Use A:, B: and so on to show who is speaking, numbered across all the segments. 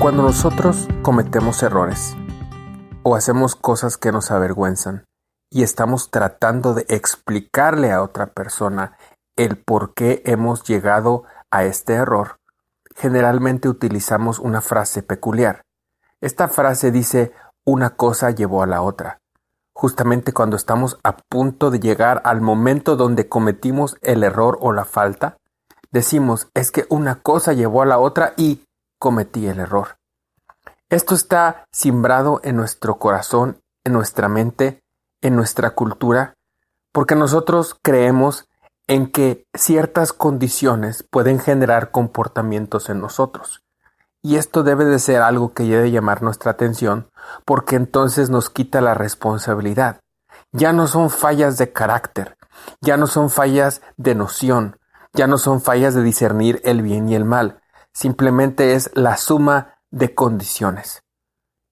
A: Cuando nosotros cometemos errores o hacemos cosas que nos avergüenzan y estamos tratando de explicarle a otra persona el por qué hemos llegado a este error, generalmente utilizamos una frase peculiar. Esta frase dice: una cosa llevó a la otra. Justamente cuando estamos a punto de llegar al momento donde cometimos el error o la falta, decimos: es que una cosa llevó a la otra y cometí el error. Esto está simbrado en nuestro corazón, en nuestra mente, en nuestra cultura, porque nosotros creemos en que ciertas condiciones pueden generar comportamientos en nosotros. Y esto debe de ser algo que debe llamar nuestra atención, porque entonces nos quita la responsabilidad. Ya no son fallas de carácter, ya no son fallas de noción, ya no son fallas de discernir el bien y el mal. Simplemente es la suma de condiciones.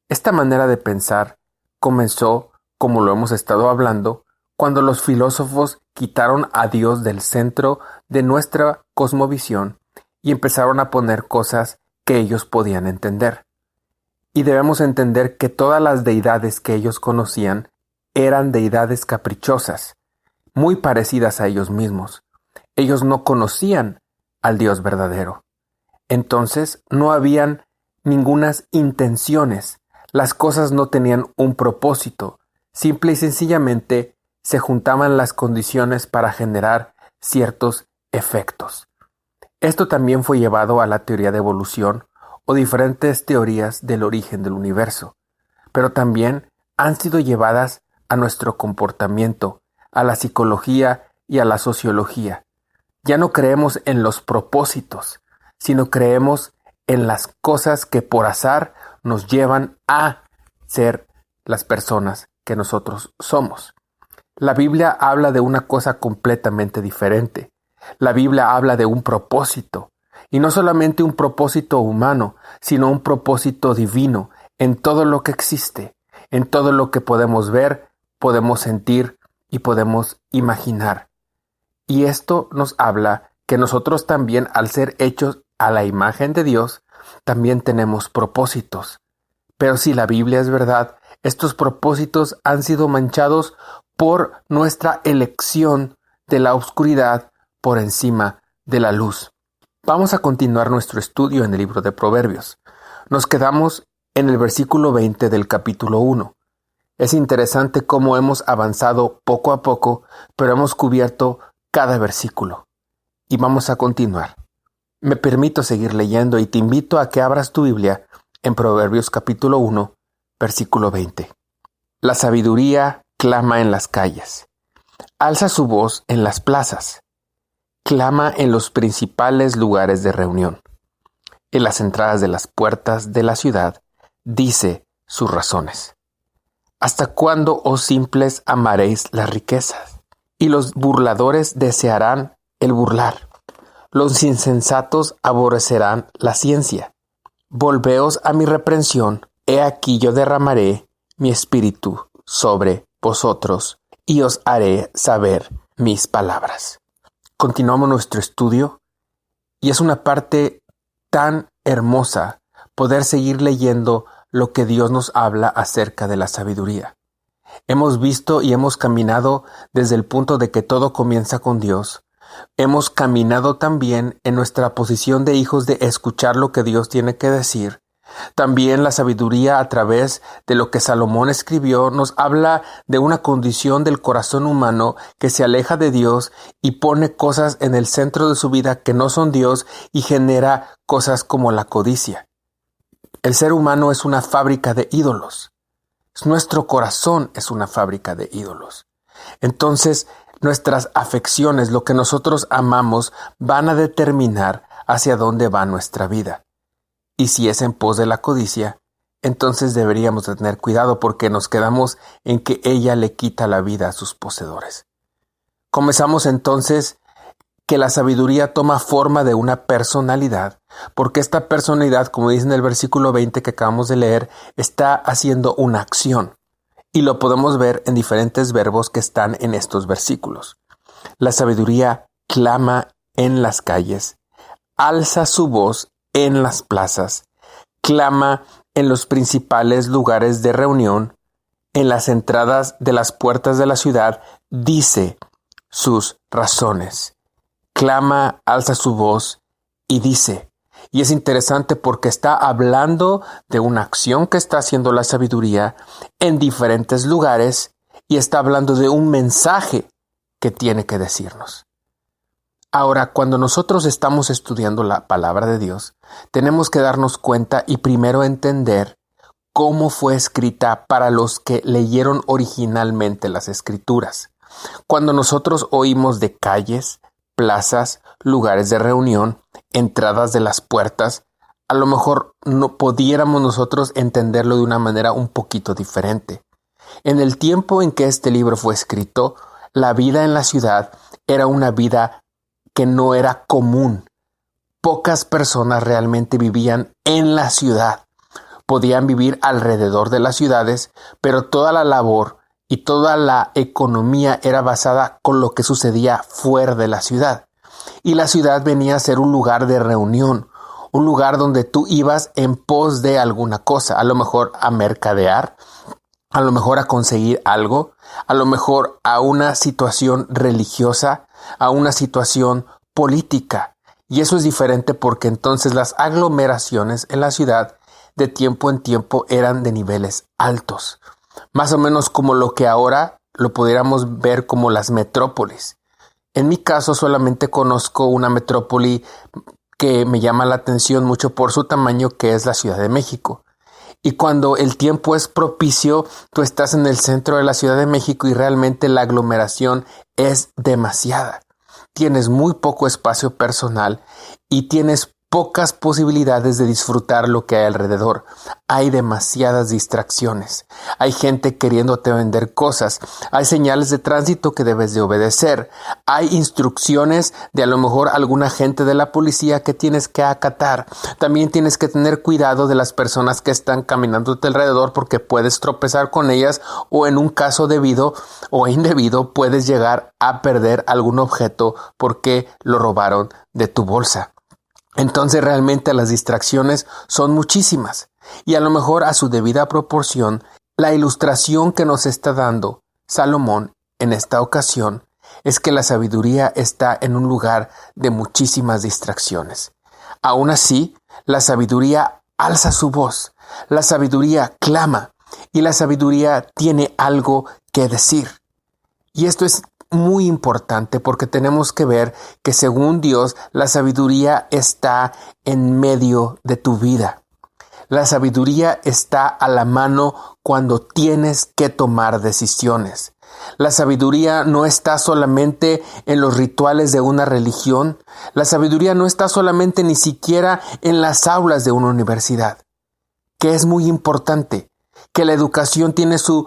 A: Esta manera de pensar comenzó, como lo hemos estado hablando, cuando los filósofos quitaron a Dios del centro de nuestra cosmovisión y empezaron a poner cosas que ellos podían entender. Y debemos entender que todas las deidades que ellos conocían eran deidades caprichosas, muy parecidas a ellos mismos. Ellos no conocían al Dios verdadero. Entonces no habían ningunas intenciones. Las cosas no tenían un propósito. Simple y sencillamente se juntaban las condiciones para generar ciertos efectos. Esto también fue llevado a la teoría de evolución o diferentes teorías del origen del universo, pero también han sido llevadas a nuestro comportamiento, a la psicología y a la sociología. Ya no creemos en los propósitos, sino creemos en las cosas que por azar nos llevan a ser las personas que nosotros somos. La Biblia habla de una cosa completamente diferente. La Biblia habla de un propósito, y no solamente un propósito humano, sino un propósito divino en todo lo que existe, en todo lo que podemos ver, podemos sentir y podemos imaginar. Y esto nos habla que nosotros también, al ser hechos a la imagen de Dios, también tenemos propósitos. Pero si la Biblia es verdad, estos propósitos han sido manchados por nuestra elección de la oscuridad por encima de la luz. Vamos a continuar nuestro estudio en el libro de Proverbios. Nos quedamos en el versículo 20 del capítulo 1. Es interesante cómo hemos avanzado poco a poco, pero hemos cubierto cada versículo. Y vamos a continuar. Me permito seguir leyendo y te invito a que abras tu Biblia en Proverbios capítulo 1, versículo 20. La sabiduría clama en las calles, alza su voz en las plazas, clama en los principales lugares de reunión. En las entradas de las puertas de la ciudad dice sus razones. ¿Hasta cuándo, oh simples, amaréis las riquezas? Y los burladores desearán el burlar. Los insensatos aborrecerán la ciencia. Volveos a mi reprensión, he aquí yo derramaré mi espíritu sobre vosotros y os haré saber mis palabras. Continuamos nuestro estudio y es una parte tan hermosa poder seguir leyendo lo que Dios nos habla acerca de la sabiduría. Hemos visto y hemos caminado desde el punto de que todo comienza con Dios. Hemos caminado también en nuestra posición de hijos de escuchar lo que Dios tiene que decir. También la sabiduría a través de lo que Salomón escribió nos habla de una condición del corazón humano que se aleja de Dios y pone cosas en el centro de su vida que no son Dios y genera cosas como la codicia. El ser humano es una fábrica de ídolos. Nuestro corazón es una fábrica de ídolos. Entonces, nuestras afecciones, lo que nosotros amamos, van a determinar hacia dónde va nuestra vida. Y si es en pos de la codicia, entonces deberíamos de tener cuidado porque nos quedamos en que ella le quita la vida a sus poseedores. Comenzamos entonces que la sabiduría toma forma de una personalidad, porque esta personalidad, como dice en el versículo 20 que acabamos de leer, está haciendo una acción. Y lo podemos ver en diferentes verbos que están en estos versículos. La sabiduría clama en las calles, alza su voz en las plazas, clama en los principales lugares de reunión, en las entradas de las puertas de la ciudad, dice sus razones. Clama, alza su voz y dice. Y es interesante porque está hablando de una acción que está haciendo la sabiduría en diferentes lugares y está hablando de un mensaje que tiene que decirnos. Ahora, cuando nosotros estamos estudiando la palabra de Dios, tenemos que darnos cuenta y primero entender cómo fue escrita para los que leyeron originalmente las escrituras. Cuando nosotros oímos de calles, plazas, lugares de reunión, entradas de las puertas, a lo mejor no pudiéramos nosotros entenderlo de una manera un poquito diferente. En el tiempo en que este libro fue escrito, la vida en la ciudad era una vida que no era común. Pocas personas realmente vivían en la ciudad. Podían vivir alrededor de las ciudades, pero toda la labor y toda la economía era basada con lo que sucedía fuera de la ciudad. Y la ciudad venía a ser un lugar de reunión, un lugar donde tú ibas en pos de alguna cosa, a lo mejor a mercadear, a lo mejor a conseguir algo, a lo mejor a una situación religiosa, a una situación política. Y eso es diferente porque entonces las aglomeraciones en la ciudad de tiempo en tiempo eran de niveles altos, más o menos como lo que ahora lo pudiéramos ver como las metrópolis. En mi caso solamente conozco una metrópoli que me llama la atención mucho por su tamaño, que es la Ciudad de México. Y cuando el tiempo es propicio, tú estás en el centro de la Ciudad de México y realmente la aglomeración es demasiada. Tienes muy poco espacio personal y tienes pocas posibilidades de disfrutar lo que hay alrededor. Hay demasiadas distracciones. Hay gente queriéndote vender cosas. Hay señales de tránsito que debes de obedecer. Hay instrucciones de a lo mejor algún agente de la policía que tienes que acatar. También tienes que tener cuidado de las personas que están caminando a tu alrededor porque puedes tropezar con ellas o en un caso debido o indebido puedes llegar a perder algún objeto porque lo robaron de tu bolsa. Entonces realmente las distracciones son muchísimas y a lo mejor a su debida proporción la ilustración que nos está dando Salomón en esta ocasión es que la sabiduría está en un lugar de muchísimas distracciones. Aún así, la sabiduría alza su voz, la sabiduría clama y la sabiduría tiene algo que decir. Y esto es muy importante porque tenemos que ver que según Dios la sabiduría está en medio de tu vida. La sabiduría está a la mano cuando tienes que tomar decisiones. La sabiduría no está solamente en los rituales de una religión. La sabiduría no está solamente ni siquiera en las aulas de una universidad, que es muy importante. Que la educación tiene su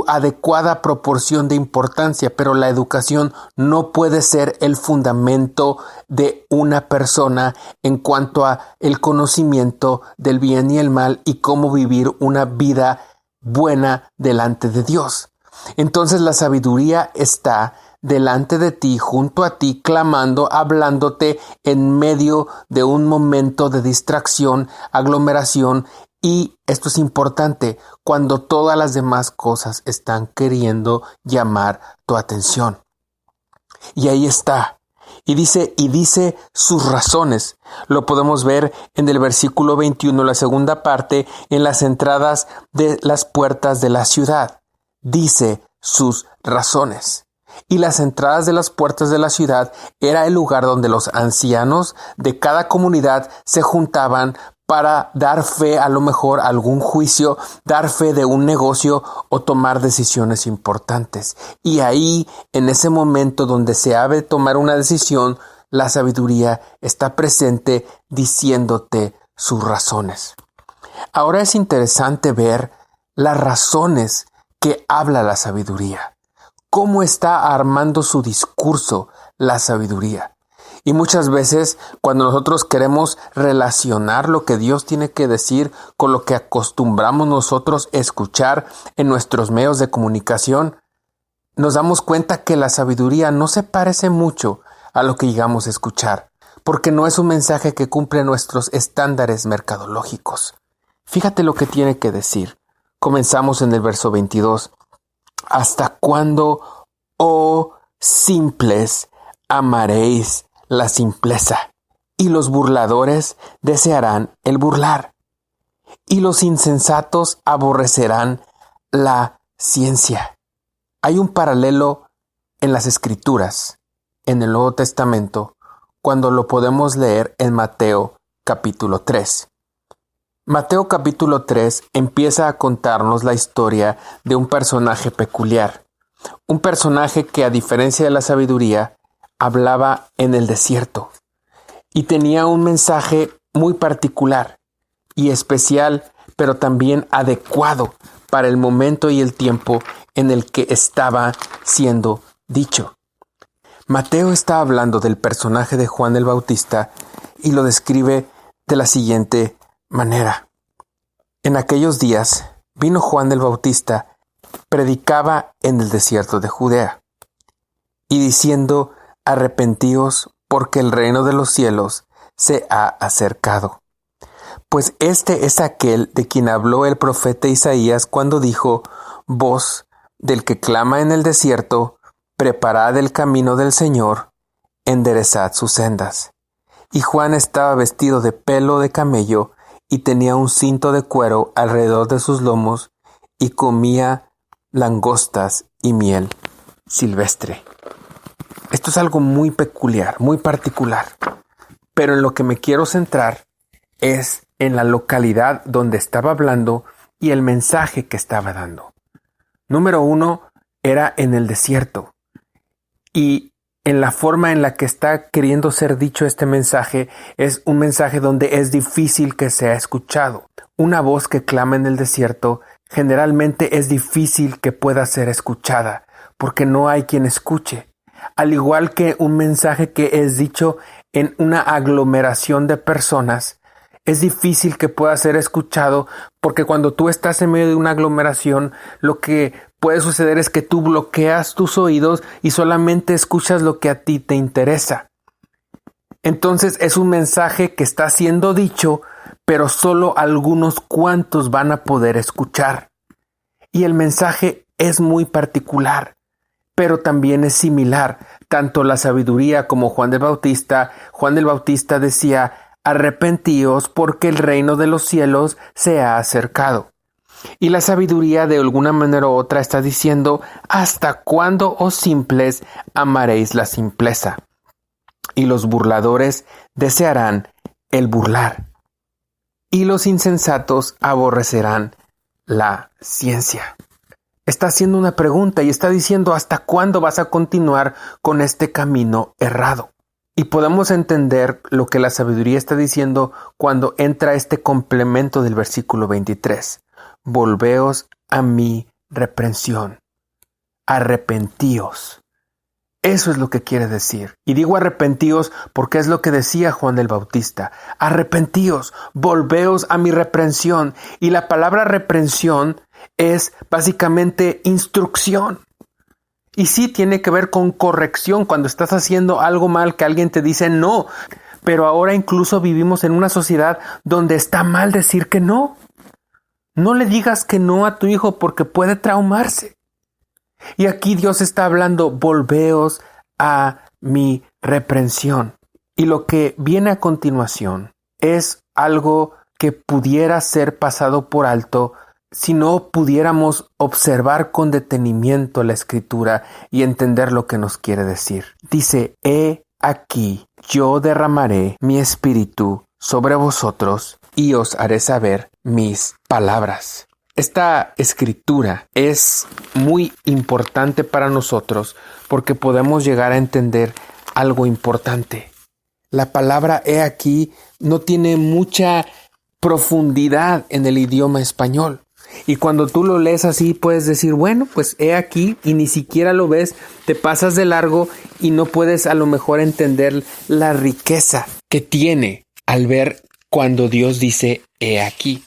A: adecuada proporción de importancia, pero la educación no puede ser el fundamento de una persona en cuanto a el conocimiento del bien y el mal y cómo vivir una vida buena delante de Dios. Entonces la sabiduría está delante de ti, junto a ti, clamando, hablándote en medio de un momento de distracción, aglomeración. Y esto es importante cuando todas las demás cosas están queriendo llamar tu atención. Y ahí está. Y dice sus razones. Lo podemos ver en el versículo 21, la segunda parte, en las entradas de las puertas de la ciudad. Dice sus razones. Y las entradas de las puertas de la ciudad era el lugar donde los ancianos de cada comunidad se juntaban para dar fe a lo mejor a algún juicio, dar fe de un negocio o tomar decisiones importantes. Y ahí, en ese momento donde se ha de tomar una decisión, la sabiduría está presente diciéndote sus razones. Ahora es interesante ver las razones que habla la sabiduría. ¿Cómo está armando su discurso la sabiduría? Y muchas veces cuando nosotros queremos relacionar lo que Dios tiene que decir con lo que acostumbramos nosotros escuchar en nuestros medios de comunicación, nos damos cuenta que la sabiduría no se parece mucho a lo que llegamos a escuchar, porque no es un mensaje que cumple nuestros estándares mercadológicos. Fíjate lo que tiene que decir. Comenzamos en el verso 22. ¿Hasta cuándo, oh simples, amaréis la simpleza? Y los burladores desearán el burlar. Y los insensatos aborrecerán la ciencia. Hay un paralelo en las Escrituras, en el Nuevo Testamento, cuando lo podemos leer en Mateo capítulo 3. Mateo capítulo 3 empieza a contarnos la historia de un personaje peculiar, un personaje que, a diferencia de la sabiduría, hablaba en el desierto y tenía un mensaje muy particular y especial, pero también adecuado para el momento y el tiempo en el que estaba siendo dicho. Mateo está hablando del personaje de Juan el Bautista y lo describe de la siguiente manera. En aquellos días vino Juan el Bautista, predicaba en el desierto de Judea, y diciendo: arrepentíos, porque el reino de los cielos se ha acercado. Pues este es aquel de quien habló el profeta Isaías cuando dijo: voz del que clama en el desierto, preparad el camino del Señor, enderezad sus sendas. Y Juan estaba vestido de pelo de camello y tenía un cinto de cuero alrededor de sus lomos y comía langostas y miel silvestre. Esto es algo muy peculiar, muy particular, pero en lo que me quiero centrar es en la localidad donde estaba hablando y el mensaje que estaba dando. Número 1, era en el desierto. Y en la forma en la que está queriendo ser dicho este mensaje, es un mensaje donde es difícil que sea escuchado. Una voz que clama en el desierto generalmente es difícil que pueda ser escuchada, porque no hay quien escuche. Al igual que un mensaje que es dicho en una aglomeración de personas, es difícil que pueda ser escuchado, porque cuando tú estás en medio de una aglomeración, lo que puede suceder es que tú bloqueas tus oídos y solamente escuchas lo que a ti te interesa. Entonces es un mensaje que está siendo dicho, pero solo algunos cuantos van a poder escuchar. Y el mensaje es muy particular, pero también es similar. Tanto la sabiduría como Juan el Bautista decía: arrepentíos, porque el reino de los cielos se ha acercado. Y la sabiduría, de alguna manera u otra, está diciendo: ¿hasta cuándo, oh simples, amaréis la simpleza? Y los burladores desearán el burlar. Y los insensatos aborrecerán la ciencia. Está haciendo una pregunta y está diciendo: ¿hasta cuándo vas a continuar con este camino errado? Y podemos entender lo que la sabiduría está diciendo cuando entra este complemento del versículo 23. Volveos a mi reprensión. Arrepentíos. Eso es lo que quiere decir. Y digo arrepentíos porque es lo que decía Juan el Bautista. Arrepentíos, volveos a mi reprensión. Y la palabra reprensión es básicamente instrucción. Y sí tiene que ver con corrección cuando estás haciendo algo mal que alguien te dice no. Pero ahora incluso vivimos en una sociedad donde está mal decir que no. No le digas que no a tu hijo porque puede traumarse. Y aquí Dios está hablando: volveos a mi reprensión. Y lo que viene a continuación es algo que pudiera ser pasado por alto si no pudiéramos observar con detenimiento la Escritura y entender lo que nos quiere decir. Dice: he aquí, yo derramaré mi espíritu sobre vosotros y os haré saber mis palabras. Esta escritura es muy importante para nosotros porque podemos llegar a entender algo importante. La palabra he aquí no tiene mucha profundidad en el idioma español. Y cuando tú lo lees así puedes decir: bueno, pues he aquí, y ni siquiera lo ves, te pasas de largo y no puedes a lo mejor entender la riqueza que tiene al ver cuando Dios dice he aquí.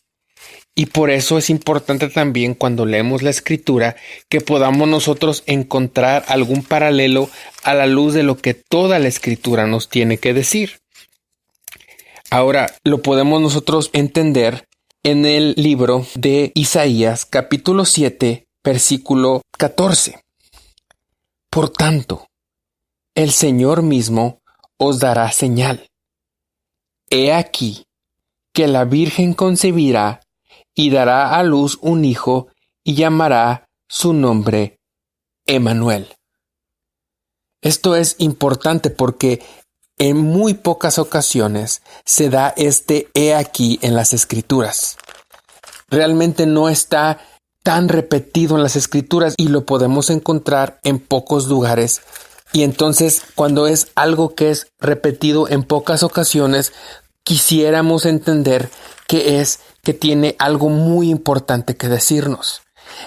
A: Y por eso es importante también cuando leemos la Escritura que podamos nosotros encontrar algún paralelo a la luz de lo que toda la Escritura nos tiene que decir. Ahora, lo podemos nosotros entender en el libro de Isaías, capítulo 7, versículo 14. Por tanto, el Señor mismo os dará señal. He aquí que la Virgen concebirá y dará a luz un hijo y llamará su nombre Emmanuel. Esto es importante porque en muy pocas ocasiones se da este he aquí en las Escrituras. Realmente no está tan repetido en las Escrituras y lo podemos encontrar en pocos lugares. Y entonces, cuando es algo que es repetido en pocas ocasiones, quisiéramos entender que tiene algo muy importante que decirnos.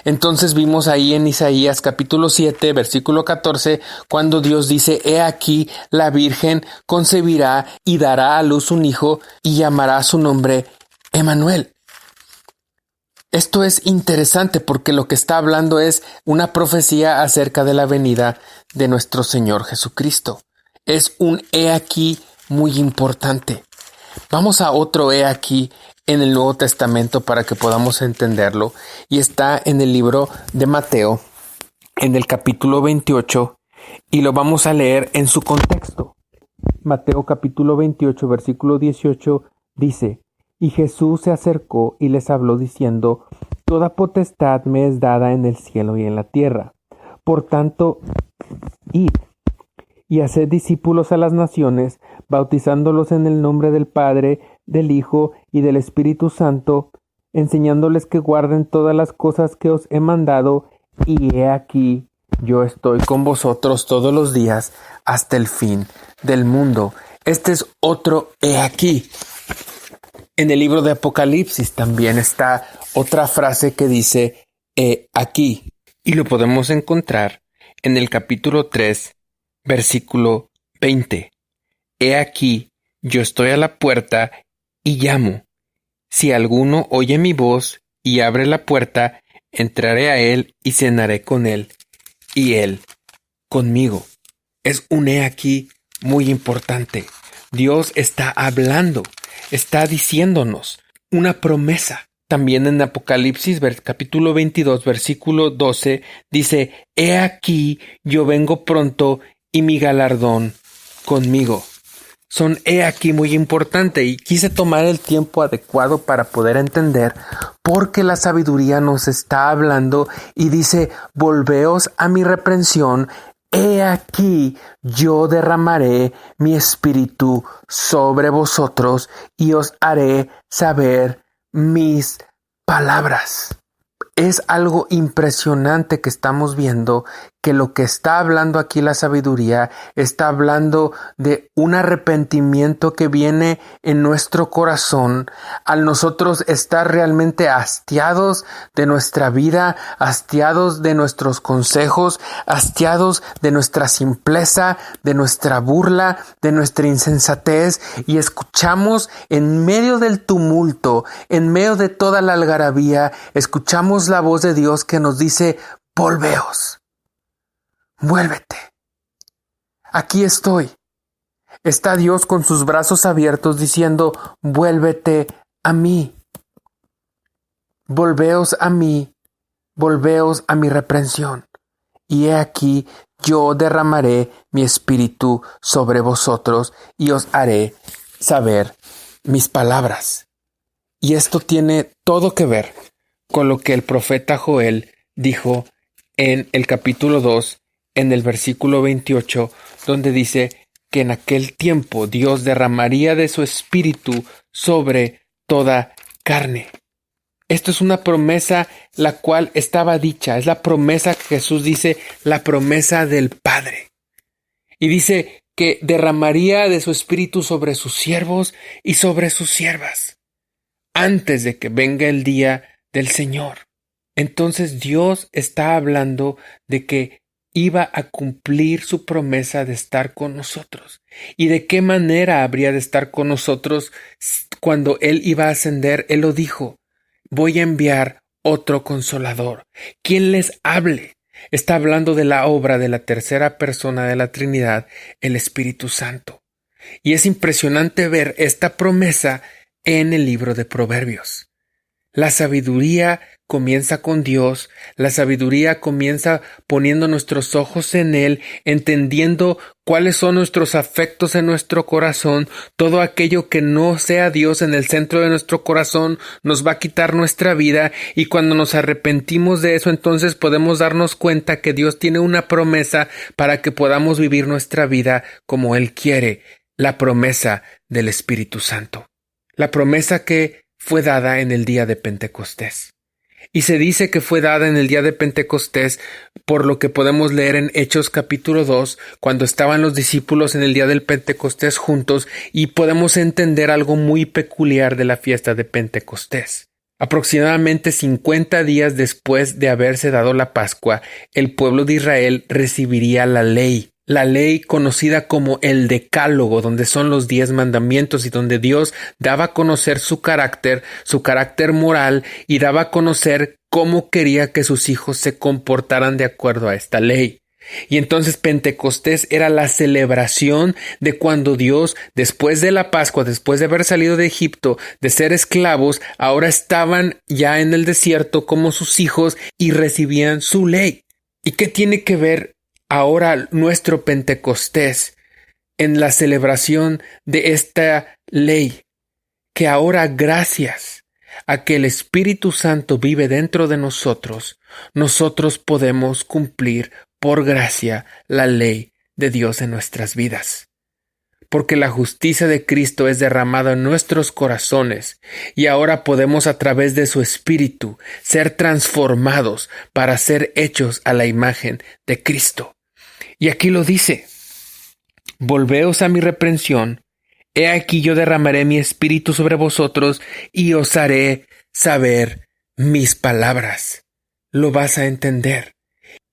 A: Entonces vimos ahí en Isaías capítulo 7, versículo 14, cuando Dios dice: He aquí la Virgen concebirá y dará a luz un hijo y llamará su nombre Emmanuel. Esto es interesante porque lo que está hablando es una profecía acerca de la venida de nuestro Señor Jesucristo. Es un he aquí muy importante. Vamos a otro he aquí en el Nuevo Testamento para que podamos entenderlo, y está en el libro de Mateo, en el capítulo 28, y lo vamos a leer en su contexto. Mateo capítulo 28, versículo 18 dice: Y Jesús se acercó y les habló diciendo: Toda potestad me es dada en el cielo y en la tierra. Por tanto, id y haced discípulos a las naciones, bautizándolos en el nombre del Padre, del Hijo y del Espíritu Santo, enseñándoles que guarden todas las cosas que os he mandado, y he aquí, yo estoy con vosotros todos los días hasta el fin del mundo. Este es otro he aquí. En el libro de Apocalipsis también está otra frase que dice he aquí, y lo podemos encontrar en el capítulo 3, versículo 20. He aquí, yo estoy a la puerta y llamo. Si alguno oye mi voz y abre la puerta, entraré a él y cenaré con él, y él conmigo. Es un he aquí muy importante. Dios está hablando, está diciéndonos una promesa. También en Apocalipsis, capítulo 22, versículo 12, dice: He aquí, yo vengo pronto y mi galardón conmigo. Son he aquí muy importante, y quise tomar el tiempo adecuado para poder entender porque la sabiduría nos está hablando y dice: volveos a mi reprensión. He aquí, yo derramaré mi espíritu sobre vosotros y os haré saber mis palabras. Es algo impresionante que estamos viendo, que lo que está hablando aquí la sabiduría está hablando de un arrepentimiento que viene en nuestro corazón al nosotros estar realmente hastiados de nuestra vida, hastiados de nuestros consejos, hastiados de nuestra simpleza, de nuestra burla, de nuestra insensatez, y escuchamos en medio del tumulto, en medio de toda la algarabía, escuchamos la voz de Dios que nos dice: volveos. Vuélvete. Aquí estoy. Está Dios con sus brazos abiertos diciendo: vuélvete a mí. Volveos a mí. Volveos a mi reprensión. Y he aquí, yo derramaré mi espíritu sobre vosotros y os haré saber mis palabras. Y esto tiene todo que ver con lo que el profeta Joel dijo en el capítulo 2, en el versículo 28, donde dice que en aquel tiempo Dios derramaría de su espíritu sobre toda carne. Esto es una promesa la cual estaba dicha, es la promesa que Jesús dice, la promesa del Padre. Y dice que derramaría de su espíritu sobre sus siervos y sobre sus siervas, antes de que venga el día del Señor. Entonces Dios está hablando de que iba a cumplir su promesa de estar con nosotros. ¿Y de qué manera habría de estar con nosotros cuando Él iba a ascender? Él lo dijo: voy a enviar otro consolador, quien les hable. Está hablando de la obra de la tercera persona de la Trinidad, el Espíritu Santo. Y es impresionante ver esta promesa en el libro de Proverbios. La sabiduría comienza con Dios, la sabiduría comienza poniendo nuestros ojos en Él, entendiendo cuáles son nuestros afectos en nuestro corazón. Todo aquello que no sea Dios en el centro de nuestro corazón nos va a quitar nuestra vida, y cuando nos arrepentimos de eso, entonces podemos darnos cuenta que Dios tiene una promesa para que podamos vivir nuestra vida como Él quiere, la promesa del Espíritu Santo, la promesa que fue dada en el día de Pentecostés. Y se dice que fue dada en el día de Pentecostés por lo que podemos leer en Hechos capítulo 2, cuando estaban los discípulos en el día del Pentecostés juntos, y podemos entender algo muy peculiar de la fiesta de Pentecostés. Aproximadamente 50 días después de haberse dado la Pascua, el pueblo de Israel recibiría la ley conocida como el Decálogo, donde son los 10 mandamientos y donde Dios daba a conocer su carácter moral, y daba a conocer cómo quería que sus hijos se comportaran de acuerdo a esta ley. Y entonces Pentecostés era la celebración de cuando Dios, después de la Pascua, después de haber salido de Egipto, de ser esclavos, ahora estaban ya en el desierto como sus hijos y recibían su ley. ¿Y qué tiene que ver ahora nuestro Pentecostés en la celebración de esta ley? Que ahora, gracias a que el Espíritu Santo vive dentro de nosotros, nosotros podemos cumplir por gracia la ley de Dios en nuestras vidas. Porque la justicia de Cristo es derramada en nuestros corazones, y ahora podemos, a través de su Espíritu, ser transformados para ser hechos a la imagen de Cristo. Y aquí lo dice: volveos a mi reprensión, he aquí yo derramaré mi espíritu sobre vosotros y os haré saber mis palabras. Lo vas a entender.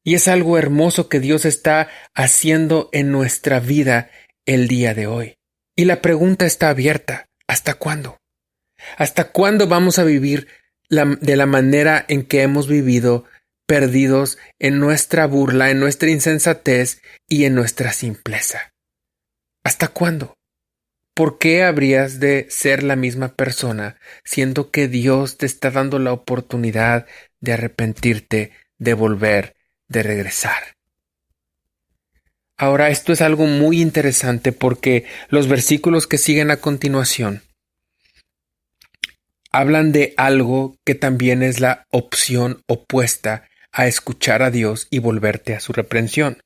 A: Y es algo hermoso que Dios está haciendo en nuestra vida el día de hoy. Y la pregunta está abierta: ¿hasta cuándo? ¿Hasta cuándo vamos a vivir de la manera en que hemos vivido, perdidos en nuestra burla, en nuestra insensatez y en nuestra simpleza? ¿Hasta cuándo? ¿Por qué habrías de ser la misma persona, siendo que Dios te está dando la oportunidad de arrepentirte, de volver, de regresar? Ahora, esto es algo muy interesante, porque los versículos que siguen a continuación hablan de algo que también es la opción opuesta a escuchar a Dios y volverte a su reprensión.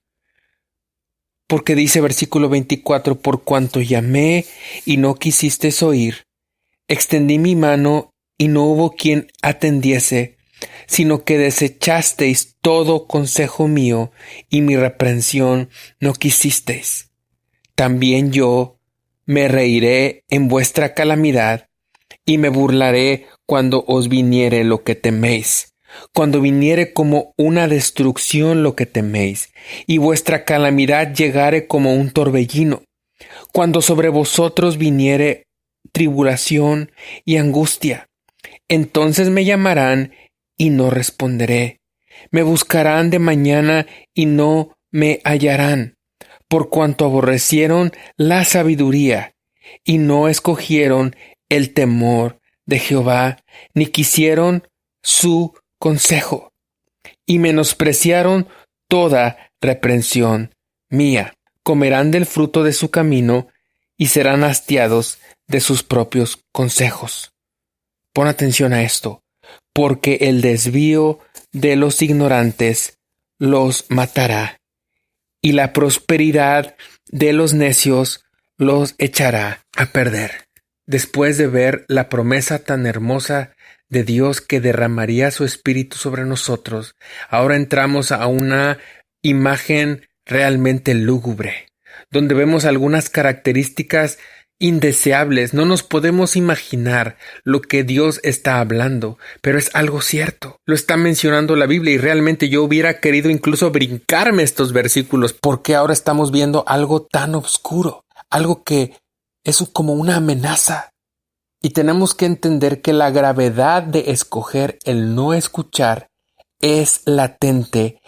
A: Porque dice versículo 24: por cuanto llamé y no quisisteis oír, extendí mi mano y no hubo quien atendiese, sino que desechasteis todo consejo mío y mi reprensión no quisisteis. También yo me reiré en vuestra calamidad y me burlaré cuando os viniere lo que teméis. Cuando viniere como una destrucción lo que teméis, y vuestra calamidad llegare como un torbellino, cuando sobre vosotros viniere tribulación y angustia, entonces me llamarán y no responderé, me buscarán de mañana y no me hallarán, por cuanto aborrecieron la sabiduría y no escogieron el temor de Jehová, ni quisieron su consejo, y menospreciaron toda reprensión mía. Comerán del fruto de su camino y serán hastiados de sus propios consejos. Pon atención a esto, porque el desvío de los ignorantes los matará, y la prosperidad de los necios los echará a perder. Después de ver la promesa tan hermosa de Dios que derramaría su espíritu sobre nosotros, ahora entramos a una imagen realmente lúgubre, donde vemos algunas características indeseables. No nos podemos imaginar lo que Dios está hablando, pero es algo cierto. Lo está mencionando la Biblia, y realmente yo hubiera querido incluso brincarme estos versículos, porque ahora estamos viendo algo tan oscuro, algo que es como una amenaza. Y tenemos que entender que la gravedad de escoger el no escuchar es latente,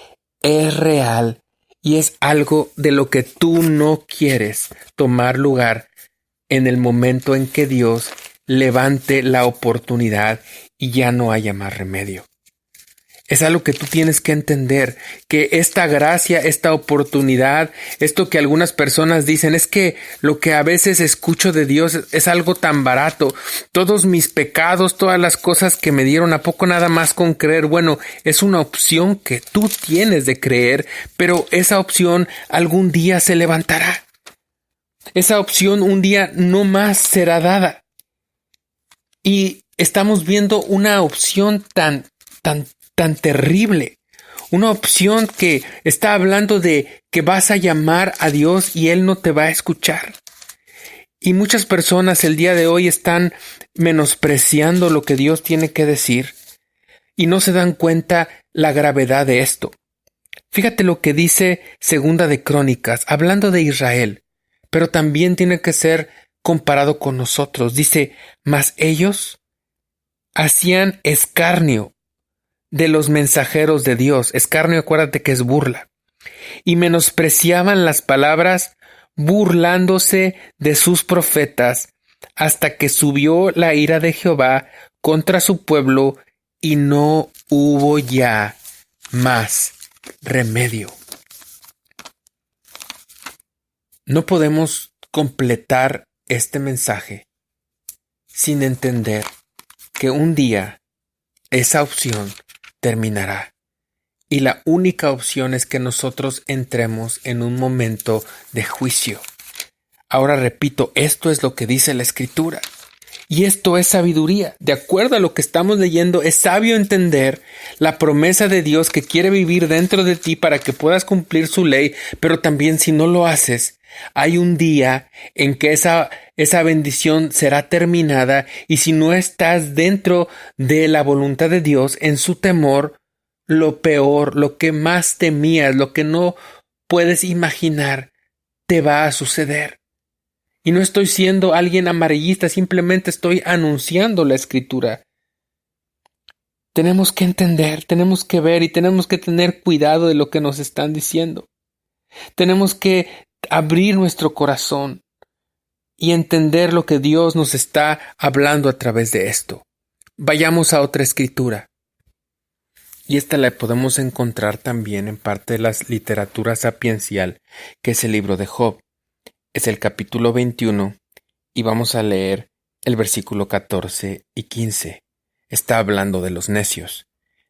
A: es real, y es algo de lo que tú no quieres tomar lugar en el momento en que Dios levante la oportunidad y ya no haya más remedio. Es algo que tú tienes que entender, que esta gracia, esta oportunidad, esto que algunas personas dicen, es que lo que a veces escucho de Dios es algo tan barato. Todos mis pecados, todas las cosas que me dieron, ¿a poco nada más con creer? Bueno, es una opción que tú tienes de creer, pero esa opción algún día se levantará. Esa opción un día no más será dada. Y estamos viendo una opción tan terrible. Una opción que está hablando de que vas a llamar a Dios y Él no te va a escuchar. Y muchas personas el día de hoy están menospreciando lo que Dios tiene que decir y no se dan cuenta la gravedad de esto. Fíjate lo que dice Segunda de Crónicas, hablando de Israel, pero también tiene que ser comparado con nosotros. Dice, mas ellos hacían escarnio de los mensajeros de Dios. Escarnio, acuérdate que es burla. Y menospreciaban las palabras, burlándose de sus profetas, hasta que subió la ira de Jehová contra su pueblo y no hubo ya más remedio. No podemos completar este mensaje sin entender que un día esa opción terminará. Y la única opción es que nosotros entremos en un momento de juicio. Ahora repito, esto es lo que dice la Escritura. Y esto es sabiduría. De acuerdo a lo que estamos leyendo, es sabio entender la promesa de Dios que quiere vivir dentro de ti para que puedas cumplir su ley, pero también si no lo haces, hay un día en que esa bendición será terminada y si no estás dentro de la voluntad de Dios, en su temor, lo peor, lo que más temías, lo que no puedes imaginar, te va a suceder. Y no estoy siendo alguien amarillista, simplemente estoy anunciando la Escritura. Tenemos que entender, tenemos que ver y tenemos que tener cuidado de lo que nos están diciendo. Tenemos que abrir nuestro corazón y entender lo que Dios nos está hablando a través de esto. Vayamos a otra escritura. Y esta la podemos encontrar también en parte de la literatura sapiencial, que es el libro de Job. Es el capítulo 21 y vamos a leer el versículo 14 y 15. Está hablando de los necios.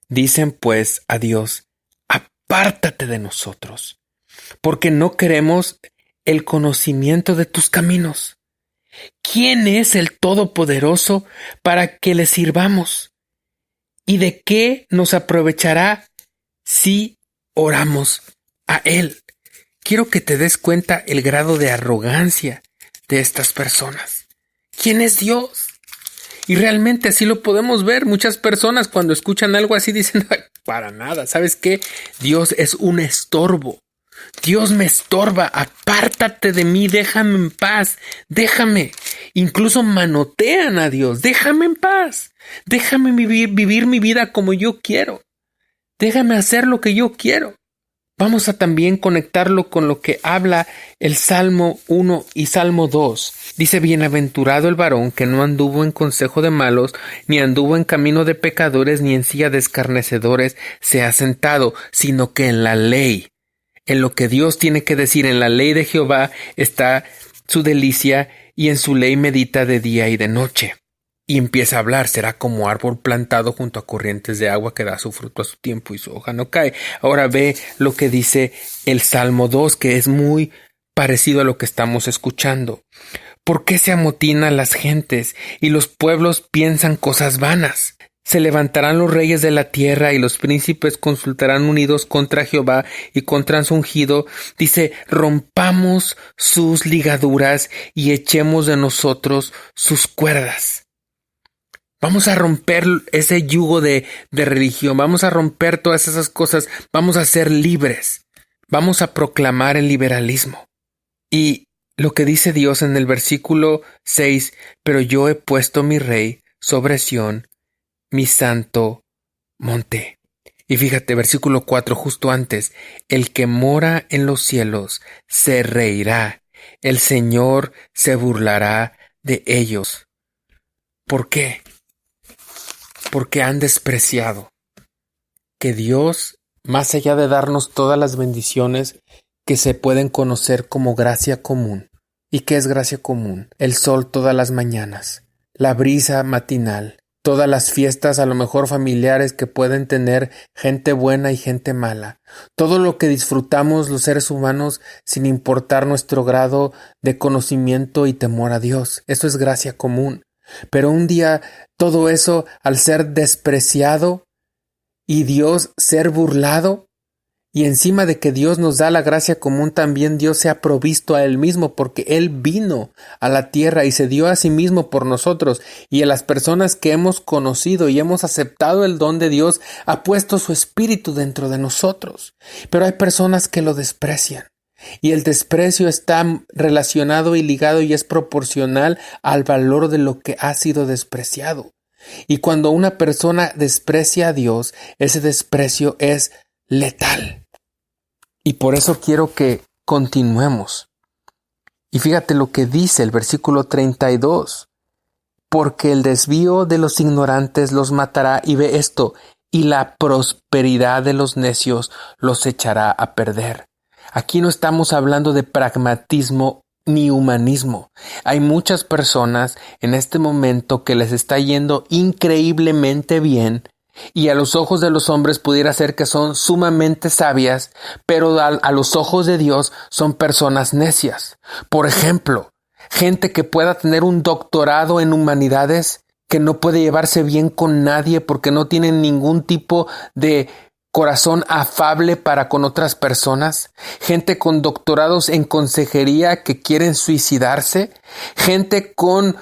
A: Dicen pues a Dios, apártate de nosotros, porque no queremos el conocimiento de tus caminos. ¿Quién es el Todopoderoso para que le sirvamos? ¿Y de qué nos aprovechará si oramos a Él? Quiero que te des cuenta el grado de arrogancia de estas personas. ¿Quién es Dios? Y realmente así lo podemos ver. Muchas personas cuando escuchan algo así dicen, para nada, ¿sabes qué? Dios es un estorbo. Dios me estorba, apártate de mí, déjame en paz, déjame. Incluso manotean a Dios, déjame en paz, déjame vivir mi vida como yo quiero, déjame hacer lo que yo quiero. Vamos a también conectarlo con lo que habla el Salmo 1 y Salmo 2. Dice, bienaventurado el varón que no anduvo en consejo de malos, ni anduvo en camino de pecadores, ni en silla de escarnecedores se ha sentado, sino que en la ley, en lo que Dios tiene que decir, en la ley de Jehová está su delicia, y en su ley medita de día y de noche. Y empieza a hablar, será como árbol plantado junto a corrientes de agua que da su fruto a su tiempo y su hoja no cae. Ahora ve lo que dice el Salmo 2, que es muy parecido a lo que estamos escuchando. ¿Por qué se amotinan las gentes y los pueblos piensan cosas vanas? Se levantarán los reyes de la tierra y los príncipes consultarán unidos contra Jehová y contra su ungido. Dice, rompamos sus ligaduras y echemos de nosotros sus cuerdas. Vamos a romper ese yugo de religión, vamos a romper todas esas cosas, vamos a ser libres, vamos a proclamar el liberalismo. Y lo que dice Dios en el versículo 6, pero yo he puesto mi rey sobre Sión, mi santo monte. Y fíjate, versículo 4, justo antes, el que mora en los cielos se reirá, el Señor se burlará de ellos. ¿Por qué? porque han despreciado que Dios, más allá de darnos todas las bendiciones que se pueden conocer como gracia común. ¿Y qué es gracia común? El sol todas las mañanas, la brisa matinal, todas las fiestas a lo mejor familiares que pueden tener gente buena y gente mala, todo lo que disfrutamos los seres humanos sin importar nuestro grado de conocimiento y temor a Dios. Eso es gracia común. Pero un día todo eso, al ser despreciado y Dios ser burlado, y encima de que Dios nos da la gracia común, también Dios se ha provisto a Él mismo, porque Él vino a la tierra y se dio a sí mismo por nosotros, y a las personas que hemos conocido y hemos aceptado el don de Dios, ha puesto su espíritu dentro de nosotros. Pero hay personas que lo desprecian, y el desprecio está relacionado y ligado y es proporcional al valor de lo que ha sido despreciado. Y cuando una persona desprecia a Dios, ese desprecio es letal. Y por eso quiero que continuemos. Y fíjate lo que dice el versículo 32. Porque el desvío de los ignorantes los matará, y ve esto, y la prosperidad de los necios los echará a perder. Aquí no estamos hablando de pragmatismo ni humanismo. Hay muchas personas en este momento que les está yendo increíblemente bien, y a los ojos de los hombres pudiera ser que son sumamente sabias, pero a los ojos de Dios son personas necias. Por ejemplo, gente que pueda tener un doctorado en humanidades, que no puede llevarse bien con nadie porque no tienen ningún tipo de corazón afable para con otras personas, gente con doctorados en consejería que quieren suicidarse, gente con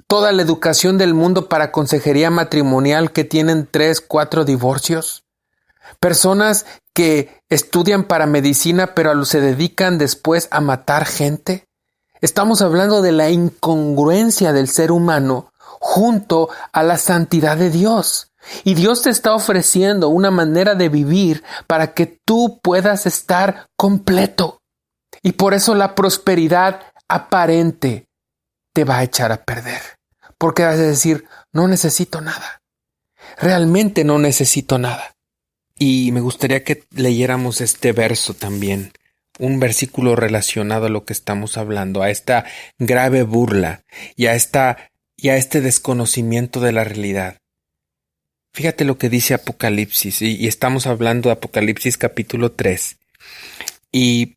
A: toda la educación del mundo para consejería matrimonial que tienen 3, 4 divorcios. Personas que estudian para medicina pero se dedican después a matar gente. Estamos hablando de la incongruencia del ser humano junto a la santidad de Dios. Y Dios te está ofreciendo una manera de vivir para que tú puedas estar completo. Y por eso la prosperidad aparente te va a echar a perder. Porque vas a decir, no necesito nada. Realmente no necesito nada. Y me gustaría que leyéramos este verso también. Un versículo relacionado a lo que estamos hablando, a esta grave burla y a este desconocimiento de la realidad. Fíjate lo que dice Apocalipsis, y estamos hablando de Apocalipsis capítulo 3. Y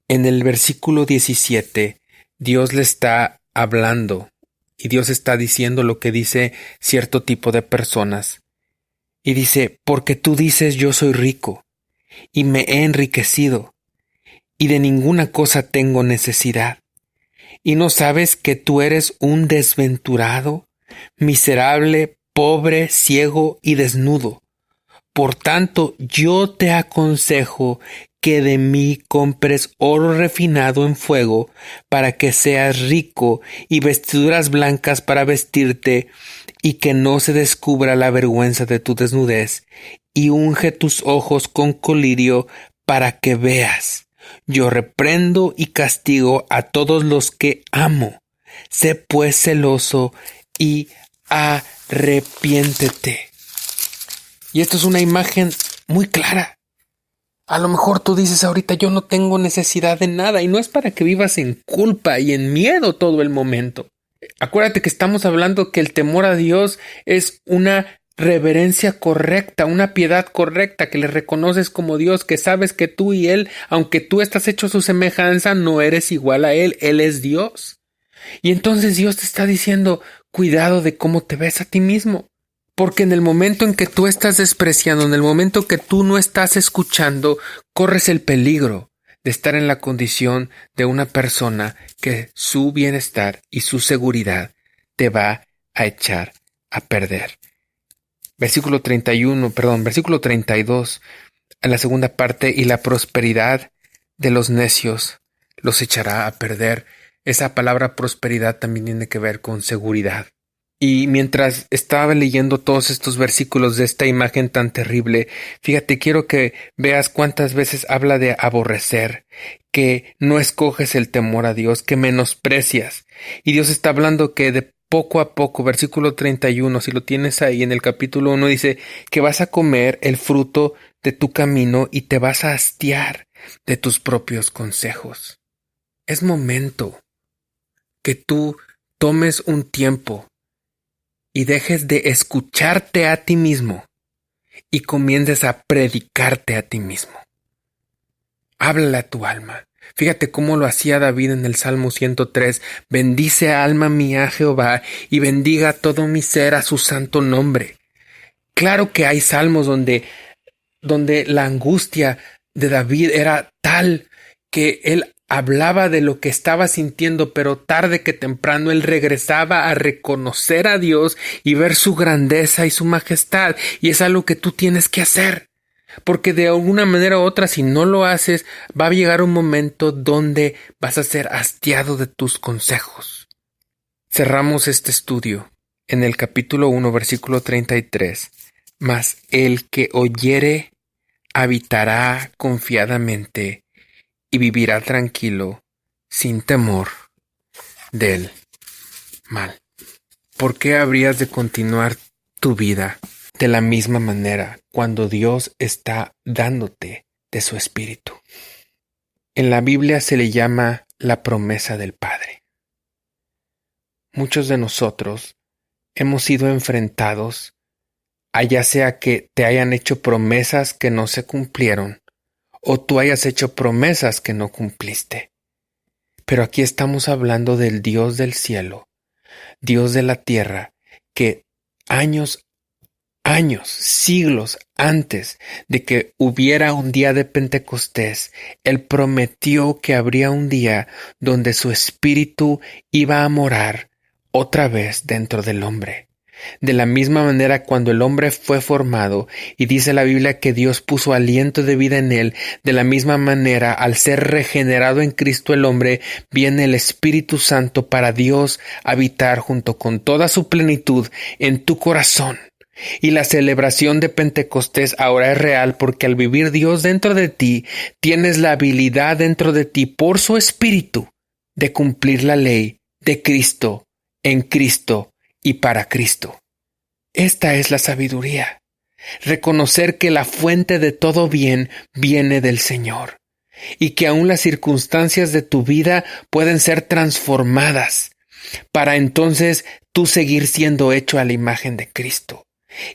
A: en el versículo 17, Dios le está hablando. Y Dios está diciendo lo que dice cierto tipo de personas. Y dice, porque tú dices yo soy rico, y me he enriquecido, y de ninguna cosa tengo necesidad. ¿Y no sabes que tú eres un desventurado, miserable, pobre, ciego y desnudo? Por tanto, yo te aconsejo que de mí compres oro refinado en fuego, para que seas rico, y vestiduras blancas para vestirte, y que no se descubra la vergüenza de tu desnudez, y unge tus ojos con colirio, para que veas. Yo reprendo y castigo a todos los que amo. Sé pues celoso y arrepiéntete. Y esto es una imagen muy clara. A lo mejor tú dices ahorita, yo no tengo necesidad de nada, y no es para que vivas en culpa y en miedo todo el momento. Acuérdate que estamos hablando que el temor a Dios es una reverencia correcta, una piedad correcta, que le reconoces como Dios, que sabes que tú y Él, aunque tú estás hecho a su semejanza, no eres igual a Él, Él es Dios. Y entonces Dios te está diciendo, cuidado de cómo te ves a ti mismo. Porque en el momento en que tú estás despreciando, en el momento que tú no estás escuchando, corres el peligro de estar en la condición de una persona que su bienestar y su seguridad te va a echar a perder. Versículo 32, en la segunda parte, y la prosperidad de los necios los echará a perder. Esa palabra prosperidad también tiene que ver con seguridad. Y mientras estaba leyendo todos estos versículos de esta imagen tan terrible, fíjate, quiero que veas cuántas veces habla de aborrecer, que no escoges el temor a Dios, que menosprecias. Y Dios está hablando que poco a poco. Versículo 31, si lo tienes ahí en el capítulo 1, dice que vas a comer el fruto de tu camino y te vas a hastiar de tus propios consejos. Es momento que tú tomes un tiempo y dejes de escucharte a ti mismo y comiences a predicarte a ti mismo. Háblale a tu alma. Fíjate cómo lo hacía David en el Salmo 103. Bendice alma mía a Jehová y bendiga todo mi ser a su santo nombre. Claro que hay salmos donde la angustia de David era tal que él hablaba de lo que estaba sintiendo, pero tarde que temprano él regresaba a reconocer a Dios y ver su grandeza y su majestad. Y es algo que tú tienes que hacer. Porque de alguna manera u otra, si no lo haces, va a llegar un momento donde vas a ser hastiado de tus consejos. Cerramos este estudio en el capítulo 1, versículo 33. Mas el que oyere habitará confiadamente y vivirá tranquilo, sin temor del mal. ¿Por qué habrías de continuar tu vida de la misma manera cuando Dios está dándote de su Espíritu? En la Biblia se le llama la promesa del Padre. Muchos de nosotros hemos sido enfrentados a ya sea que te hayan hecho promesas que no se cumplieron o tú hayas hecho promesas que no cumpliste. Pero aquí estamos hablando del Dios del cielo, Dios de la tierra, que años, siglos antes de que hubiera un día de Pentecostés, Él prometió que habría un día donde su Espíritu iba a morar otra vez dentro del hombre. De la misma manera, cuando el hombre fue formado, y dice la Biblia que Dios puso aliento de vida en él, de la misma manera, al ser regenerado en Cristo el hombre, viene el Espíritu Santo para Dios habitar junto con toda su plenitud en tu corazón. Y la celebración de Pentecostés ahora es real porque al vivir Dios dentro de ti, tienes la habilidad dentro de ti por su Espíritu de cumplir la ley de Cristo, en Cristo y para Cristo. Esta es la sabiduría. Reconocer que la fuente de todo bien viene del Señor y que aún las circunstancias de tu vida pueden ser transformadas para entonces tú seguir siendo hecho a la imagen de Cristo.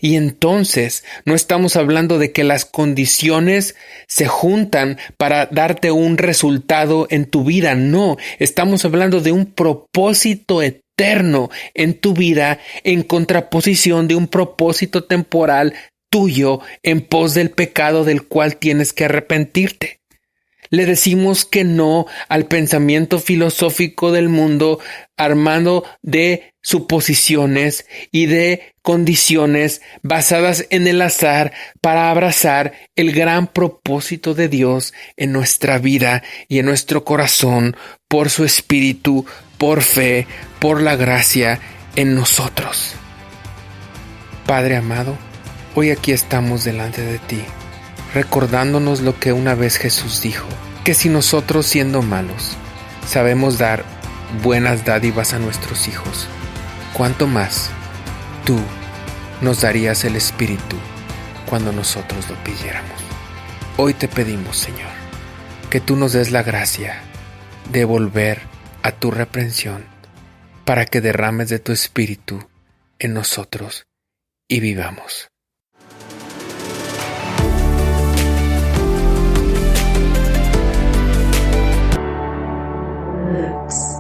A: Y entonces no estamos hablando de que las condiciones se juntan para darte un resultado en tu vida. No, estamos hablando de un propósito eterno en tu vida en contraposición de un propósito temporal tuyo en pos del pecado del cual tienes que arrepentirte. Le decimos que no al pensamiento filosófico del mundo armado de suposiciones y de condiciones basadas en el azar para abrazar el gran propósito de Dios en nuestra vida y en nuestro corazón por su Espíritu, por fe, por la gracia en nosotros. Padre amado, hoy aquí estamos delante de ti, recordándonos lo que una vez Jesús dijo, que si nosotros siendo malos sabemos dar buenas dádivas a nuestros hijos, ¿cuánto más tú nos darías el Espíritu cuando nosotros lo pidiéramos? Hoy te pedimos, Señor, que tú nos des la gracia de volver a tu reprensión para que derrames de tu Espíritu en nosotros y vivamos.
B: Lux.